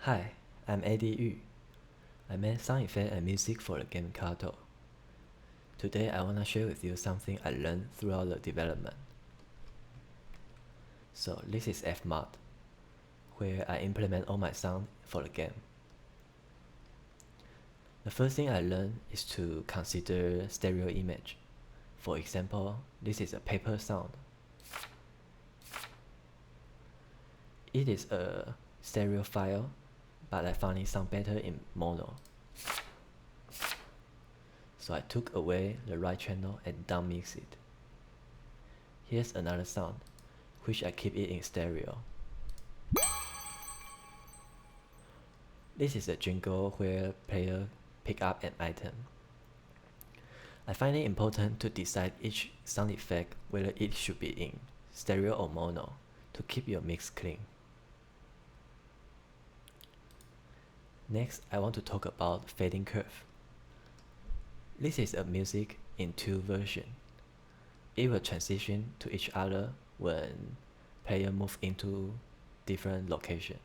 Hi, I'm Eddie Yu. I made sound effects and music for the game Carto. Today I wanna share with you something I learned throughout the development. So this is FMOD, where I implement all my sound for the game. The first thing I learned is to consider stereo image. For example, this is a paper sound. It is a stereo file, but I found it sound better in mono. So I took away the right channel and downmix it. Here's another sound, which I keep it in stereo. This is a jingle where player pick up an item. I find it important to decide each sound effect whether it should be in stereo or mono to keep your mix clean. Next, I want to talk about fading curve. This is a music in two versions. It will transition to each other when player move into different location.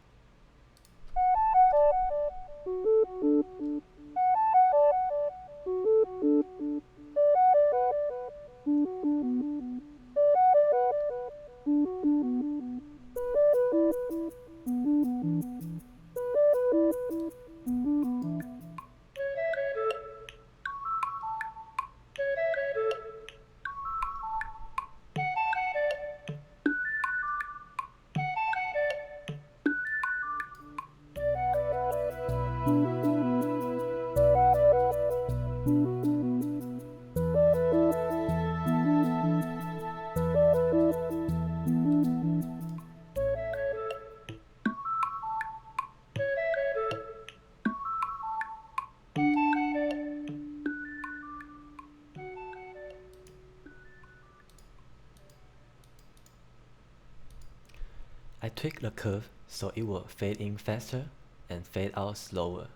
I tweak the curve so it will fade in faster and fade out slower.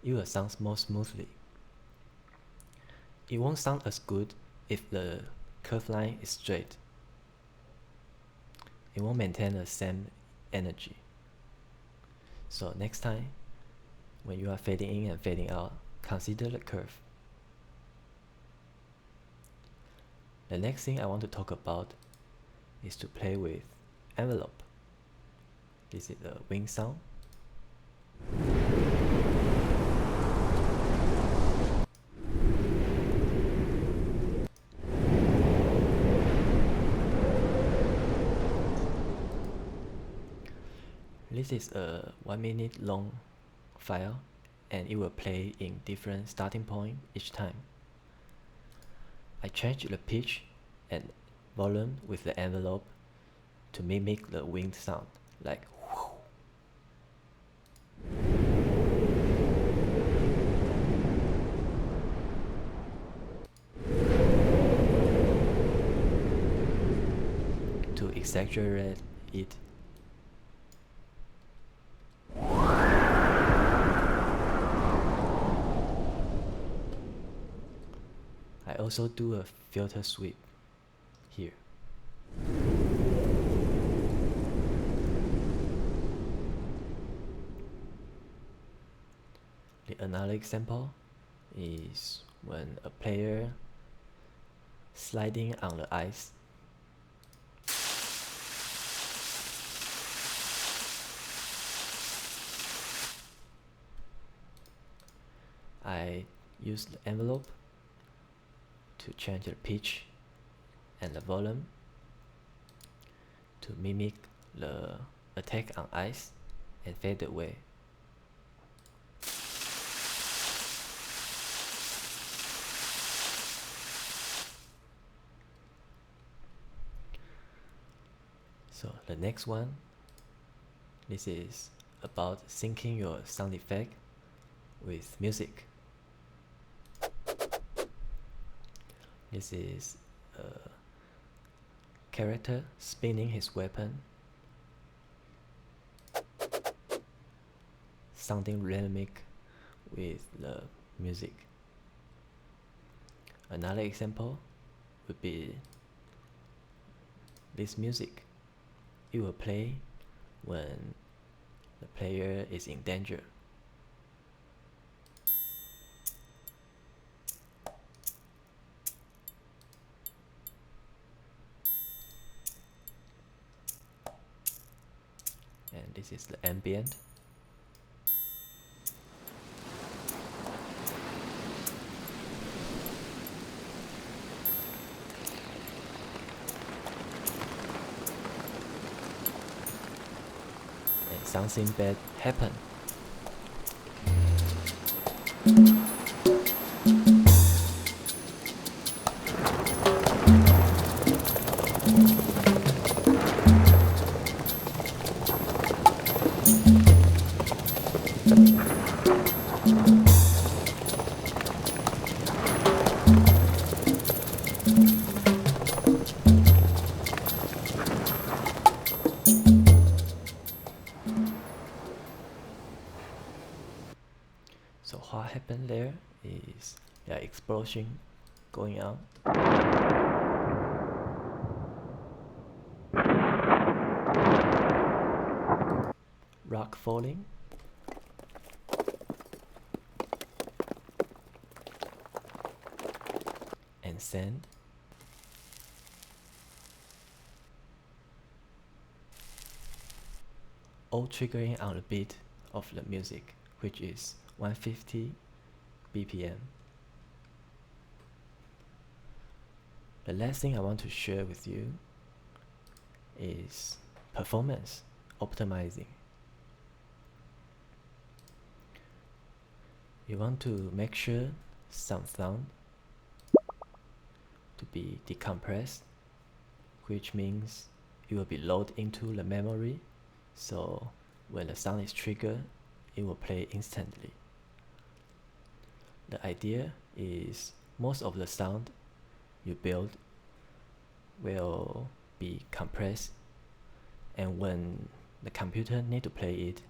It will sound more smoothly. It won't sound as good if the curve line is straight. It won't maintain the same energy. So next time, when you are fading in and fading out, consider the curve. The next thing I want to talk about is to play with envelope. This is the wing sound. This is a 1 minute long file and it will play in different starting point each time. I change the pitch and volume with the envelope to mimic the wind sound, like whoo. To exaggerate it, I also do a filter sweep here. Another example is when a player sliding on the ice. I use the envelope to change the pitch and the volume to mimic the attack on ice and fade away. So the next one, this is about syncing your sound effect with music. This is a character spinning his weapon, sounding rhythmic with the music. Another example would be this music. It will play when the player is in danger. And this is the ambient. And something bad happened. So what happened there is explosion going on. Rock falling. And sand. All triggering on the beat of the music, which is 150 BPM. The last thing I want to share with you is performance optimizing. You want to make sure some sound to be decompressed, which means it will be loaded into the memory, so when the sound is triggered, it will play instantly. The idea is most of the sound you build will be compressed, and when the computer need to play it,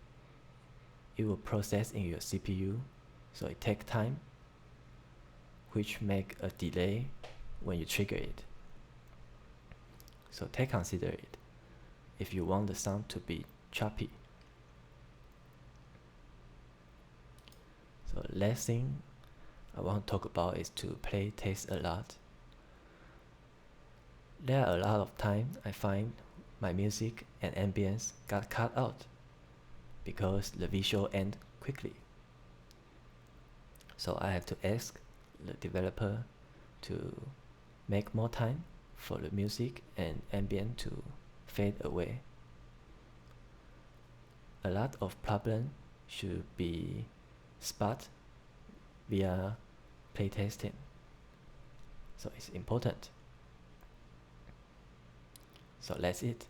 it will process in your CPU, so it takes time, which make a delay when you trigger it. So consider it if you want the sound to be choppy. So last thing I want to talk about is to play test a lot. There are a lot of times I find my music and ambience got cut out because the visual end quickly. So I have to ask the developer to make more time for the music and ambient to fade away. A lot of problem should be spot via playtesting. So it's important. So that's it.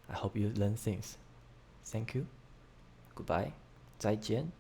I hope you learn things. Thank you. Goodbye. 再见.